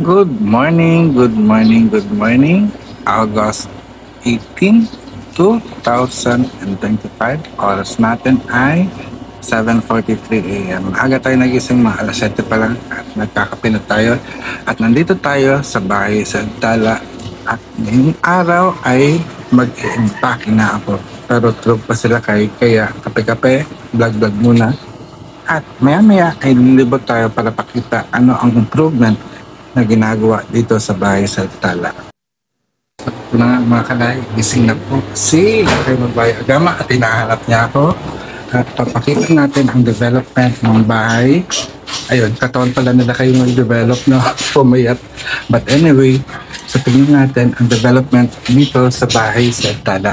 Good morning, good morning, good morning. August 18, 2025. Oras natin ay 7:43 a.m. Aga tayo nagising, mga alas 7 pa lang at nagkakape na tayo. At nandito tayo sa bahay sa Tala. At ngayong araw ay mag-i-impake na ako. Pero tulog pa sila kaya kape-kape, vlog-vlog muna. At maya-maya ay lilibot tayo para pakita ano ang improvement na ginagawa dito sa bahay sa Tala. Ito na nga mga kalay, gising na po si Raymond Bahay Agama at hinahanap niya ako. At papakita natin ang development ng bahay. Ayun, katawan pala nila kayo mag-develop na pumayat. But anyway, so tingnan natin ang development dito sa bahay sa Tala.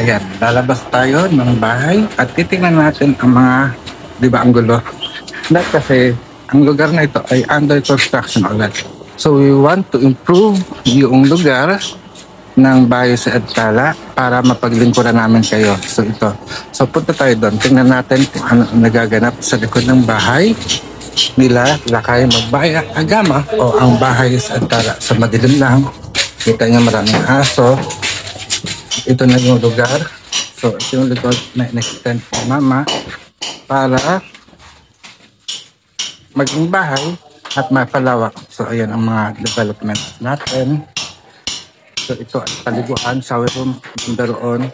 Ayan, lalabas tayo ng bahay at titingnan natin ang mga, di ba, ang gulo. Dahil kasi ang lugar na ito ay under construction ulit. So we want to improve yung lugar ng bahay sa Edtala para mapaglingkuran namin kayo. So ito. So punta tayo doon. Tingnan natin kung ano nagaganap sa likod ng bahay nila Lakay Magbaya Agama o ang bahay sa Edtala. So madilim lang. Kita niyo maraming aso. Ito na yung lugar. So ito yung lugar na in-extend ko mama para maging bahay at mapalawak. So ayan ang mga development natin. So ito ang paliguan, shower room, daroon.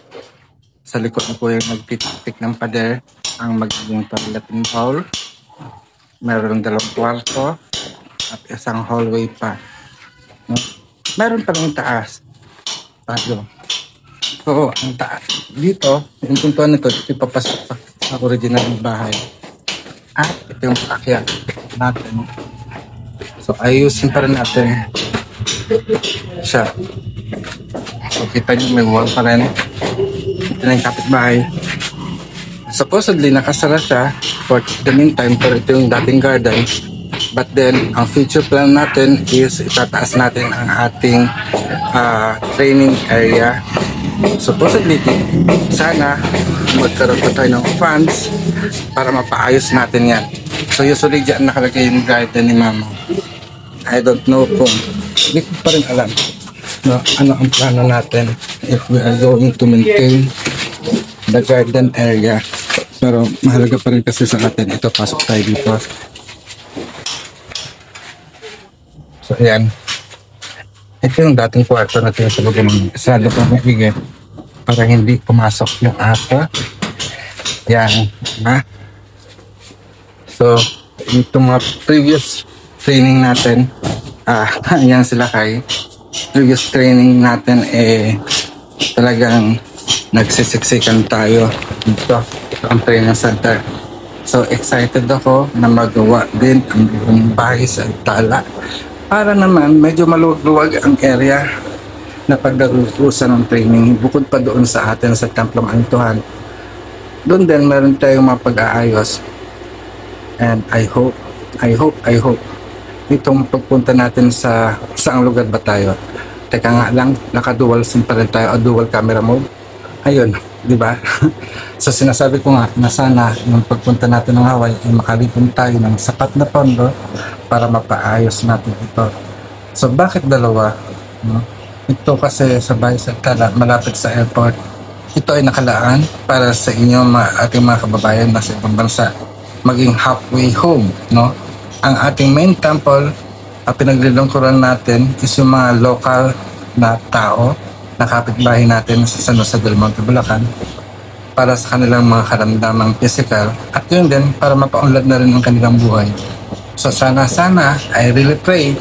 Sa likod ko yung nagtitik ng pader ang magiging toileting hall. Meron 2 kwarto at isang hallway pa. No? Meron pa rin taas. Tayo. So ang taas dito, yung puntuan nito, ipapasok sa original ng bahay. At ito yung akyat natin. So ayusin pa rin natin siya. So kita nyo may wall pa rin. Ito na yung kapitbahay. Supposedly nakasara siya for the meantime, pero ito yung dating garden. But then ang future plan natin is itataas natin ang ating training area. Supposedly sana magkaroon pa tayo ng funds para mapaayos natin yan. So usually dyan nakalagay yung garden ni mama. I don't know kung hindi ko pa rin alam no, ano ang plano natin if we are going to maintain the garden area. Pero mahalaga pa rin kasi sa atin. Ito, pasok tayo dito. So ayan. Ito yung dating kwarto na tinatawag ng isado pa maigit para hindi pumasok yung aso. Yan. Ha? So, itong mga previous training natin, yan sila kay. Previous training natin, talagang nagsisiksikan tayo dito. Ito ang training center. So, excited ako na magawa din ang buong bahay sa Tala. Para naman, medyo maluwag-luwag ang area na pagdarusan ng training. Bukod pa doon sa atin sa Templong Antuhan. Doon din, meron tayong mga pag-aayos. And I hope itong pagpunta natin sa saang lugar ba tayo. Teka nga lang, naka-dual SIM pa rin tayo o dual camera mode. Ayun, di ba? So sinasabi ko nga na sana yung pagpunta natin ng Hawaii ay makalipon tayo ng sapat na pondo para mapaayos natin ito. So bakit dalawa? No? Ito kasi sa bahay sa Tala, malapit sa airport. Ito ay nakalaan para sa inyo ating mga kababayan na sa ibang bansa maging halfway home, no? Ang ating main temple, pinaglilingkuran natin is yung mga local na tao na kapitbahay natin sa San Jose del Monte, Bulacan para sa kanilang mga karamdamang physical at yun din para mapaunlad na rin ang kanilang buhay. So sana I really pray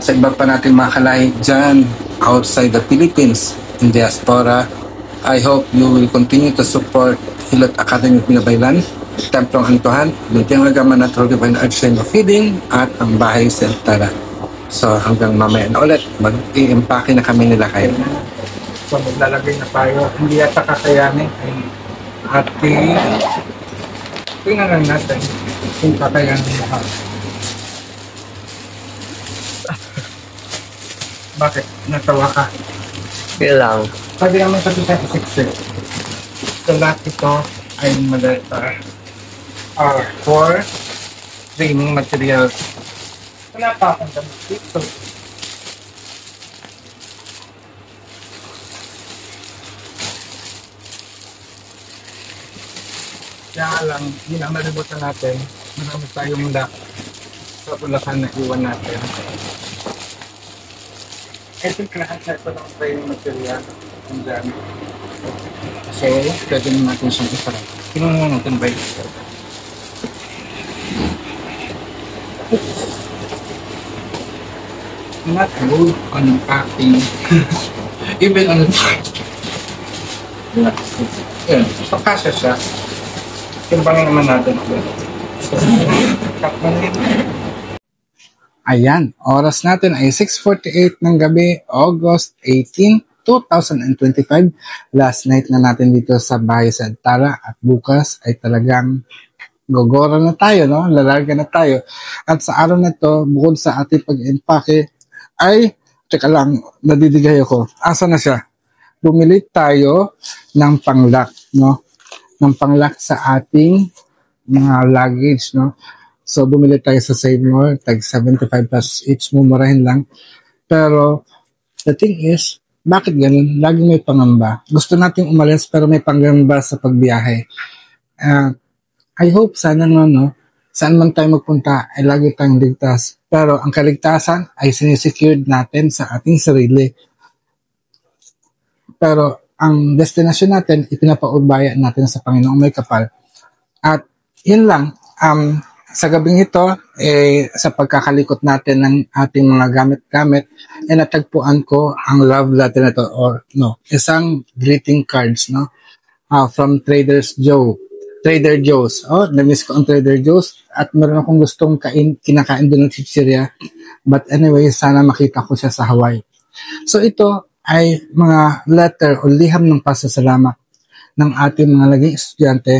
sa iba pa nating mga kalahi dyan outside the Philippines in diaspora. I hope you will continue to support Hilot Academy of Binabaylan, Templong Antuhan, Luntiang Agama Natural Divine Art Shrine of Feeding at ang bahay sa Tala. So hanggang mamaya na ulit, mag-i-impake na kami nila kayo. So maglalagay na tayo, hindi yata kakayanin ay ating tingnan lang natin kung kakayanin na. Bakit? Natawa ka? Kailang. Pwede naman kasi sa isip. So lahat ito ay maleta for training materials Wala pa akong damit dito. Kaya lang, yun ang nalibutan natin. Marami tayong lock sa Bulacan na iwan natin. I think lahat na ito lang training material. And then, so, pwede natin siyang isarap. Kinuha natin ba ito? Not good on packing. Even on the packing. Yun, so kasya siya. Timbangin naman natin. Ayan, oras natin ay 6:48 ng gabi, August 18, 2025. Last night na natin dito sa bahay sa Tara at bukas ay talagang gogora na tayo, no? Lalarga na tayo. At sa araw na to, bukod sa ating pag-impake, ay, teka lang, nadidigay ako. Asa na siya? Bumili tayo ng panglock, no? Ng panglock sa ating mga luggage, no? So, bumili tayo sa Save More, tag 75 pesos each, mumurahin lang. Pero, the thing is, bakit ganun? Laging may pangamba. Gusto nating umalis pero may pangamba sa pagbiyahe. I hope sana no, saan man tayo magpunta ay lagi tayong ligtas. Pero ang kaligtasan ay sinisecured natin sa ating sarili. Pero ang destination natin, ipinapaubaya natin sa Panginoong may kapal. At yun lang, sa gabing ito, sa pagkakalikot natin ng ating mga gamit-gamit, natagpuan ko ang love letter na ito, or no, isang greeting cards, no, from Trader Joe's. Oh, na-miss ko ang Trader Joe's at meron akong gustong kinakain doon ng chichirya. But anyway, sana makita ko siya sa Hawaii. So ito ay mga letter o liham ng pasasalamat ng ating mga naging estudyante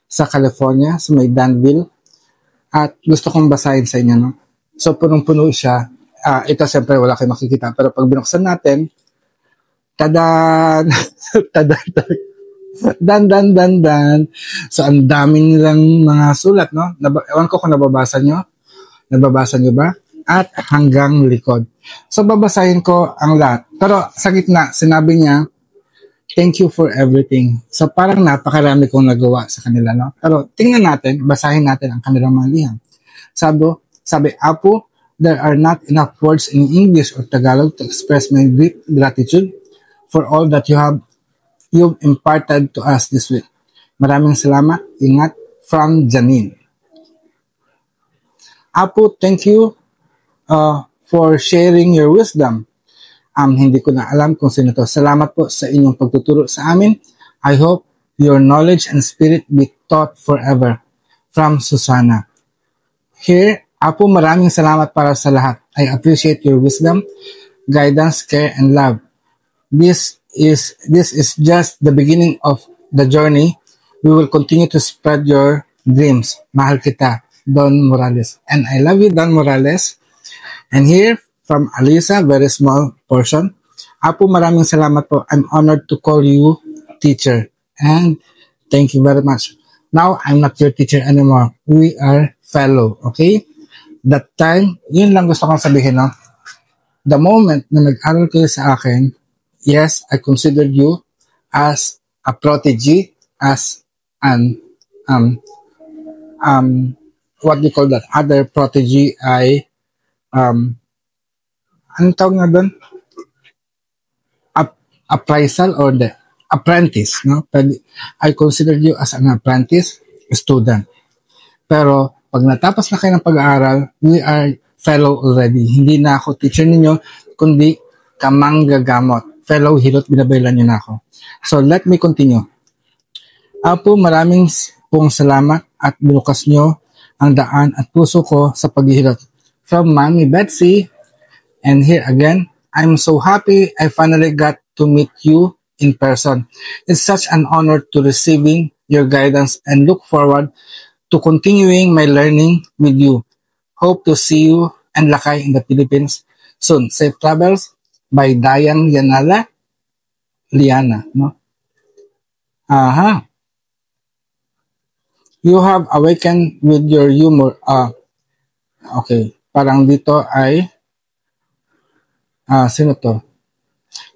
sa California, sa may Danville. At gusto kong basahin sa inyo, no? So punong-puno siya. Ito siyempre wala kayong makikita. Pero pag binuksan natin, tadan! Tadan! Dan. So, ang daming nilang mga sulat, no? Ewan ko kung nababasa nyo. Nababasa nyo ba? At hanggang likod. So, babasahin ko ang lahat. Pero sa gitna, sinabi niya, thank you for everything. So, parang napakarami kong nagawa sa kanila, no? Pero tingnan natin, basahin natin ang kanilang mga liham. Sabi, Apo, there are not enough words in English or Tagalog to express my deep gratitude for all that you've imparted to us this week. Maraming salamat. Ingat. From Janine. Apo, thank you for sharing your wisdom. Hindi ko na alam kung sino to. Salamat po sa inyong pagtuturo sa amin. I hope your knowledge and spirit be taught forever. From Susana. Here, Apo, maraming salamat para sa lahat. I appreciate your wisdom, guidance, care, and love. This is just the beginning of the journey. We will continue to spread your dreams. Mahal kita, Don Morales. And I love you, Don Morales. And here, from Alisa, very small portion. Apo, maraming salamat po. I'm honored to call you teacher. And thank you very much. Now, I'm not your teacher anymore. We are fellow, okay? That time, yun lang gusto kong sabihin, no? The moment na nag-aral kayo sa akin, yes, I considered you as a protege, as an, what do you call that? Other protege ay, anong tawag nga doon? Appraisal or the apprentice, no? I considered you as an apprentice student. Pero, pag natapos na kayo ng pag-aaral, we are fellow already. Hindi na ako teacher ninyo, kundi kamanggagamot. Fellow hilot, binabaylan nyo na ako. So, let me continue. Apo, maraming pong salamat at binukas nyo ang daan at puso ko sa paghihilot. From Mommy Betsy, and here again, I'm so happy I finally got to meet you in person. It's such an honor to receiving your guidance and look forward to continuing my learning with you. Hope to see you and Lakay in the Philippines soon. Safe travels by Dayan Yanala Liana. No? You have awakened with your humor. Okay. parang dito ay, sino to?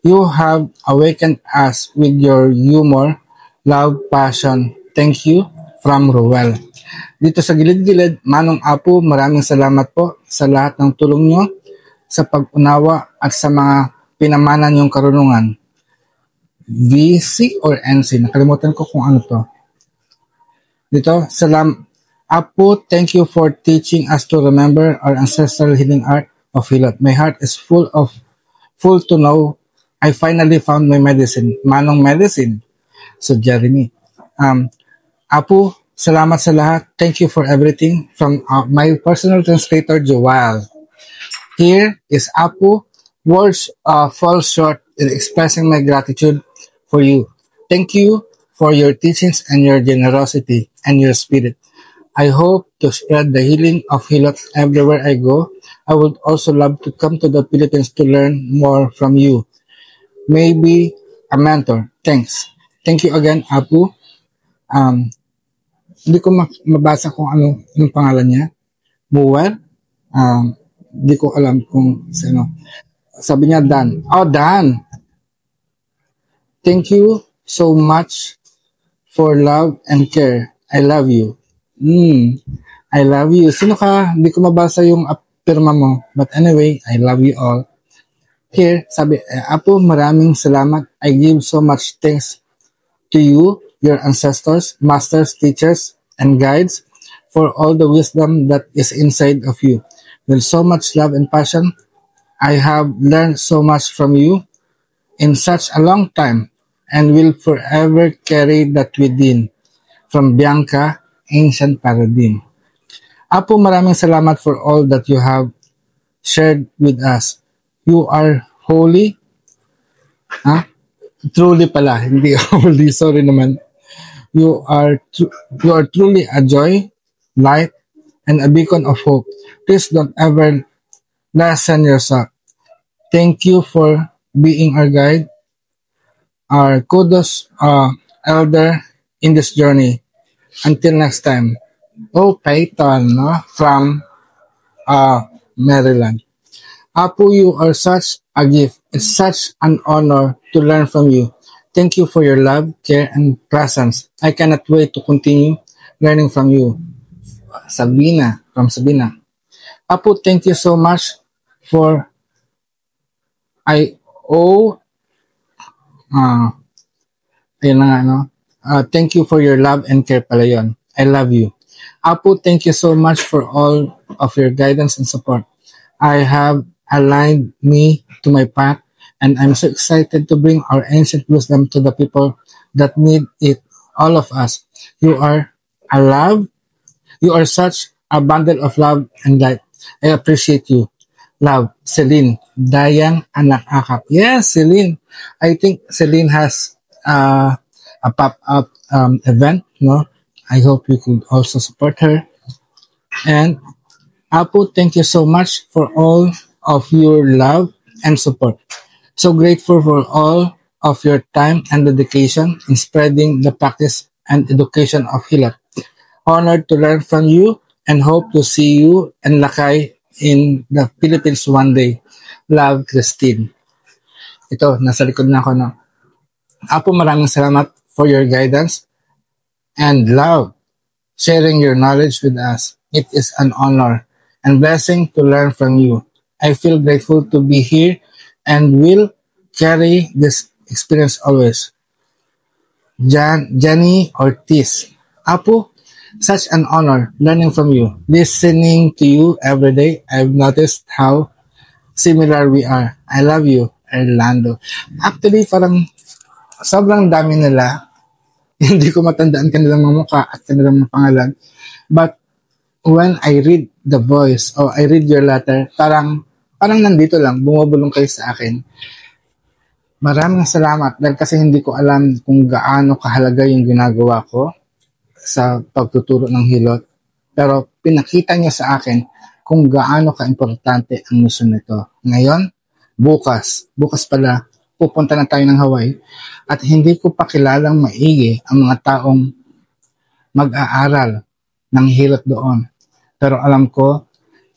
You have awakened us with your humor, love, passion. Thank you from Ruel. Dito sa gilid-gilid, Manong Apo, maraming salamat po sa lahat ng tulong nyo, sa pag-unawa at sa mga pinamana niyong karunungan. VC or NC? Nakalimutan ko kung ano to. Dito, Apo, thank you for teaching us to remember our ancestral healing art of Hilot. My heart is full to know I finally found my medicine. Manong medicine. So, Jeremy. Apo, salamat sa lahat. Thank you for everything. From my personal translator, Joel. Here is Apo. Words fall short in expressing my gratitude for you. Thank you for your teachings and your generosity and your spirit. I hope to spread the healing of Hilot everywhere I go. I would also love to come to the Philippines to learn more from you. Maybe a mentor. Thanks. Thank you again, Apo. Hindi ko mabasa kung anong pangalan niya. Muwer. Hindi ko alam kung sino. Sabi niya, Dan. Oh, Dan. Thank you so much for love and care. I love you. I love you. Sino ka? Hindi ko mabasa yung pirma mo. But anyway, I love you all. Here, sabi, Apo, maraming salamat. I give so much thanks to you, your ancestors, masters, teachers, and guides for all the wisdom that is inside of you. With so much love and passion, I have learned so much from you in such a long time and will forever carry that within. From Bianca, Ancient Paradigm. Apo, maraming salamat for all that you have shared with us. You are holy. Truly pala, hindi holy. Sorry naman. You are truly a joy, light, and a beacon of hope. Please don't ever lessen yourself. Thank you for being our guide, our kudos elder in this journey. Until next time. Oh, Peyton, no? From Maryland. Apo, you are such a gift. It's such an honor to learn from you. Thank you for your love, care, and presence. I cannot wait to continue learning from you. Sabina, from Sabina. Apo, thank you so much for ayun na nga, no? Thank you for your love and care pala yun. I love you. Apo, thank you so much for all of your guidance and support. I have aligned me to my path, and I'm so excited to bring our ancient wisdom to the people that need it, all of us. You are alive. You are such a bundle of love and light. I appreciate you. Love, Celine, Dayang Anak Akap. Yes, Celine. I think Celine has a pop-up event, no? I hope you could also support her. And Apo, thank you so much for all of your love and support. So grateful for all of your time and dedication in spreading the practice and education of Hilot. Honored to learn from you and hope to see you and Lakay in the Philippines one day. Love, Christine. Ito, nasa likod na ako, no? Apo, maraming salamat for your guidance and love, sharing your knowledge with us. It is an honor and blessing to learn from you. I feel grateful to be here and will carry this experience always. Jenny Ortiz. Apo, such an honor learning from you. Listening to you every day, I've noticed how similar we are. I love you, Orlando. Actually, parang sobrang dami nila. Hindi ko matandaan kanilang mga mukha at kanilang mga pangalan. But when I read the voice or I read your letter, parang nandito lang, bumubulong kayo sa akin. Maraming salamat dahil kasi hindi ko alam kung gaano kahalaga yung ginagawa ko sa pagtuturo ng Hilot. Pero pinakita niyo sa akin kung gaano ka-importante ang mission nito. Ngayon, bukas pala, pupunta na tayo ng Hawaii at hindi ko pa kilalang maigi ang mga taong mag-aaral ng Hilot doon. Pero alam ko,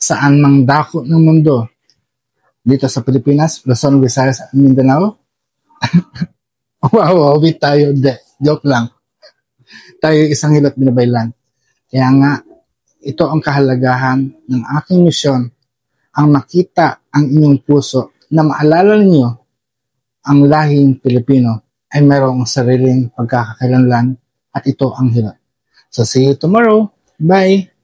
saan mang dako ng mundo, dito sa Pilipinas, Luzon, Visayas, at Mindanao. Wow, wait tayo. Joke lang. Tayo isang hilot binabaylan. Kaya nga, ito ang kahalagahan ng aking misyon, ang makita ang inyong puso na maalala ninyo ang lahing Pilipino ay mayroong sariling pagkakakilanlan at ito ang hilot. So see you tomorrow. Bye!